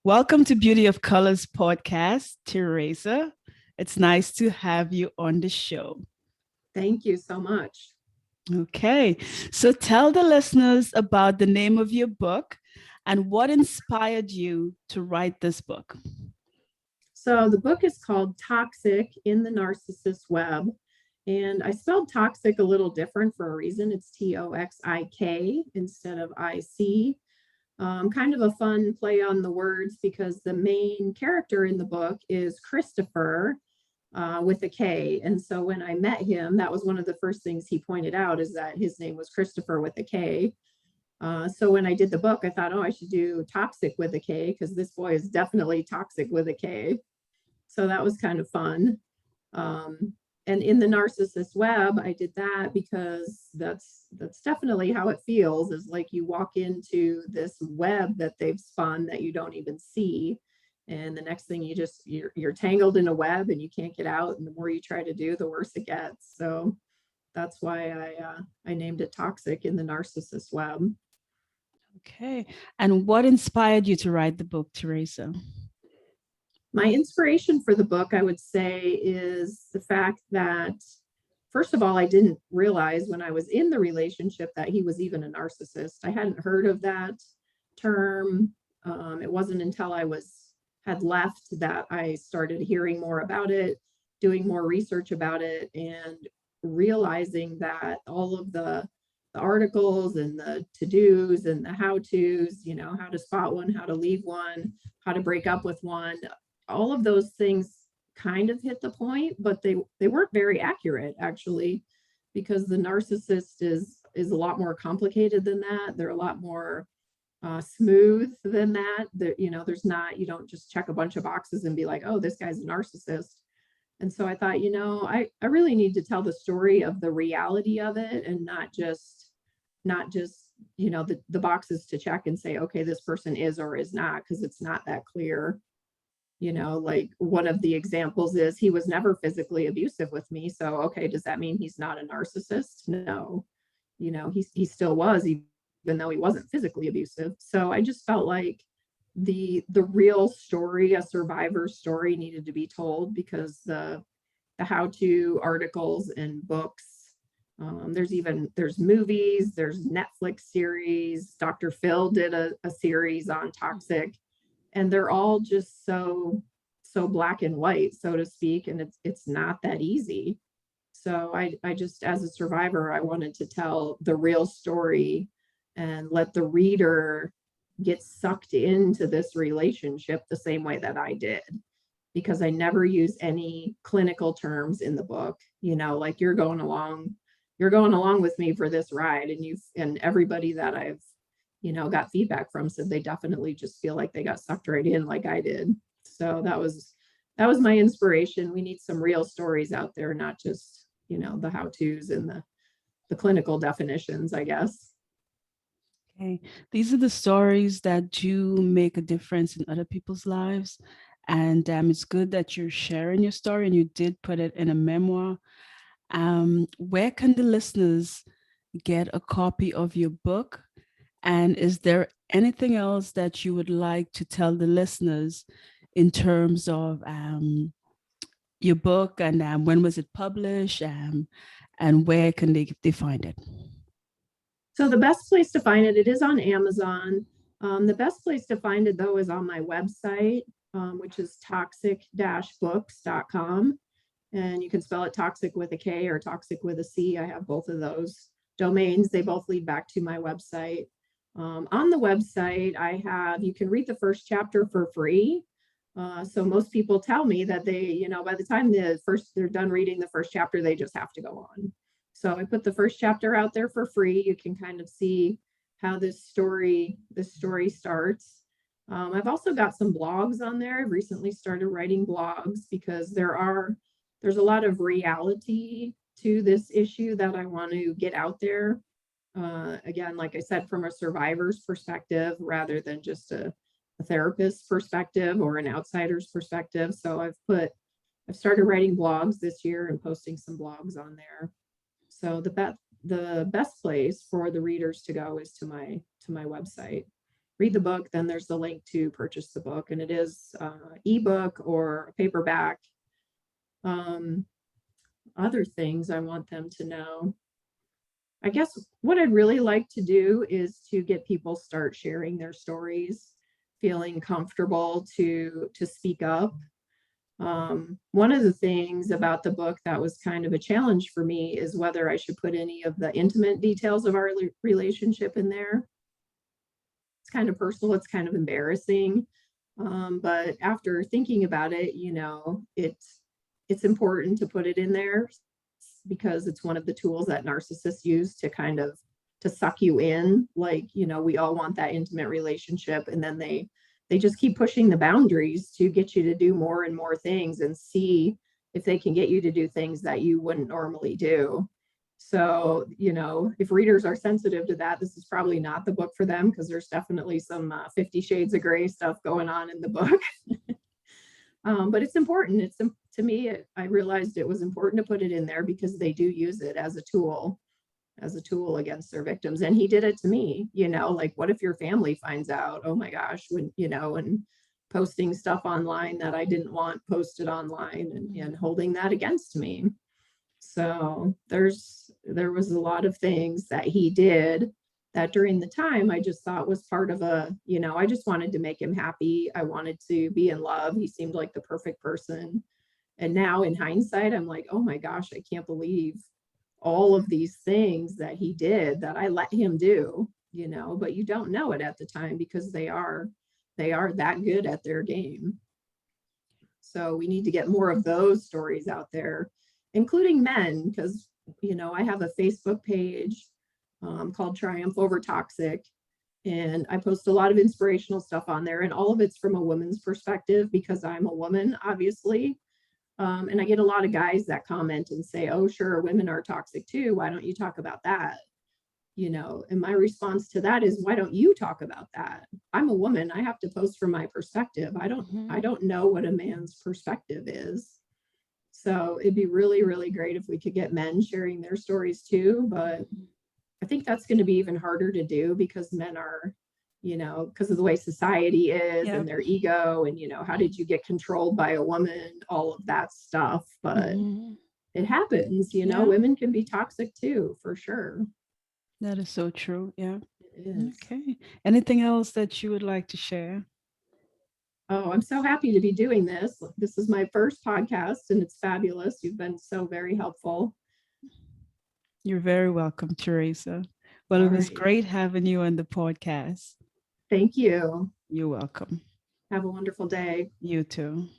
Welcome to Beauty of Colors podcast, Teresa. It's nice to have you on the show. Thank you so much. Okay, so tell the listeners about the name of your book and what inspired you to write this book. So the book is called Toxic in the Narcissist Web. And I spelled toxic a little different for a reason. It's TOXIK instead of IC. Kind of a fun play on the words because the main character in the book is Christopher with a K. And so when I met him, that was one of the first things he pointed out is that his name was Christopher with a K. So when I did the book, I thought, oh, I should do toxic with a K because this boy is definitely toxic with a K. So that was kind of fun. And in the Narcissist Web, I did that because that's definitely how it feels, is like you walk into this web that they've spun that you don't even see. And the next thing you're tangled in a web and you can't get out. And the more you try to do, the worse it gets. So that's why I named it Toxic in the Narcissist Web. Okay, and what inspired you to write the book, Teresa? My inspiration for the book, I would say, is the fact that, first of all, I didn't realize when I was in the relationship that he was even a narcissist. I hadn't heard of that term. It wasn't until I had left that I started hearing more about it, doing more research about it, and realizing that all of the articles and the to-dos and the how-tos, how to spot one, how to leave one, how to break up with one, all of those things kind of hit the point, but they weren't very accurate, actually, because the narcissist is a lot more complicated than that. They're a lot more smooth than that. There's not, you don't just check a bunch of boxes and be like, oh, this guy's a narcissist. And so I thought, I really need to tell the story of the reality of it, and not just the boxes to check and say, okay, this person is or is not, because it's not that clear. Like one of the examples is he was never physically abusive with me. So, okay, does that mean he's not a narcissist? No, he still was, even though he wasn't physically abusive. So I just felt like the real story, a survivor story, needed to be told, because the how-to articles and books, there's movies, there's Netflix series. Dr. Phil did a series on toxic, and they're all just so black and white, so to speak, and it's not that easy. So I just, as a survivor, I wanted to tell the real story and let the reader get sucked into this relationship the same way that I did, because I never use any clinical terms in the book. Like you're going along with me for this ride, and everybody that I've got feedback from said they definitely just feel like they got sucked right in like I did. So that was my inspiration. We need some real stories out there, not just, the how-tos and the clinical definitions, I guess. Okay, these are the stories that do make a difference in other people's lives. And it's good that you're sharing your story and you did put it in a memoir. Where can the listeners get a copy of your book? And is there anything else that you would like to tell the listeners in terms of your book, and when was it published, and where can they find it? So the best place to find it is on Amazon. The best place to find it, though, is on my website, which is toxic-books.com. And you can spell it toxic with a K or toxic with a C. I have both of those domains. They both lead back to my website. On the website, you can read the first chapter for free. So most people tell me that they, by the time they're done reading the first chapter, they just have to go on. So I put the first chapter out there for free. You can kind of see how this story starts. I've also got some blogs on there. I've recently started writing blogs because there's a lot of reality to this issue that I want to get out there. Again, like I said, from a survivor's perspective rather than just a therapist's perspective or an outsider's perspective. So I've started writing blogs this year and posting some blogs on there. So the best place for the readers to go is to my website. read the book, then there's the link to purchase the book, and it is ebook or paperback. Um, Other things I want them to know. I guess what I'd really like to do is to get people start sharing their stories, feeling comfortable to speak up. One of the things about the book that was kind of a challenge for me is whether I should put any of the intimate details of our relationship in there. It's kind of personal, it's kind of embarrassing. But after thinking about it, it's important to put it in there because it's one of the tools that narcissists use to kind of to suck you in. Like, we all want that intimate relationship, and then they just keep pushing the boundaries to get you to do more and more things and see if they can get you to do things that you wouldn't normally do. So, if readers are sensitive to that, this is probably not the book for them, because there's definitely some 50 Shades of Grey stuff going on in the book. But it's important. To me, I realized it was important to put it in there because they do use it as a tool against their victims. And he did it to me, like, what if your family finds out? Oh my gosh, and posting stuff online that I didn't want posted online, and holding that against me. So there was a lot of things that he did that during the time I just thought was part of I just wanted to make him happy. I wanted to be in love. He seemed like the perfect person. And now in hindsight, I'm like, oh my gosh, I can't believe all of these things that he did that I let him do, but you don't know it at the time because they are that good at their game. So we need to get more of those stories out there, including men, because, I have a Facebook page called Triumph Over Toxic. And I post a lot of inspirational stuff on there, and all of it's from a woman's perspective because I'm a woman, obviously. And I get a lot of guys that comment and say, oh, sure, women are toxic too. Why don't you talk about that? And my response to that is, why don't you talk about that? I'm a woman. I have to post from my perspective. I don't know what a man's perspective is. So it'd be really, really great if we could get men sharing their stories too. But I think that's going to be even harder to do because men are, because of the way society is and Yep. their ego and, how did you get controlled by a woman, all of that stuff. But it happens, Yeah, women can be toxic too, for sure. that is so true. Yeah. It is. Okay. Anything else that you would like to share? Oh, I'm so happy to be doing this. This is my first podcast and it's fabulous. You've been so very helpful. You're very welcome, Teresa. Well, All it was right. great having you on the podcast. Thank you. You're welcome. Have a wonderful day. You too.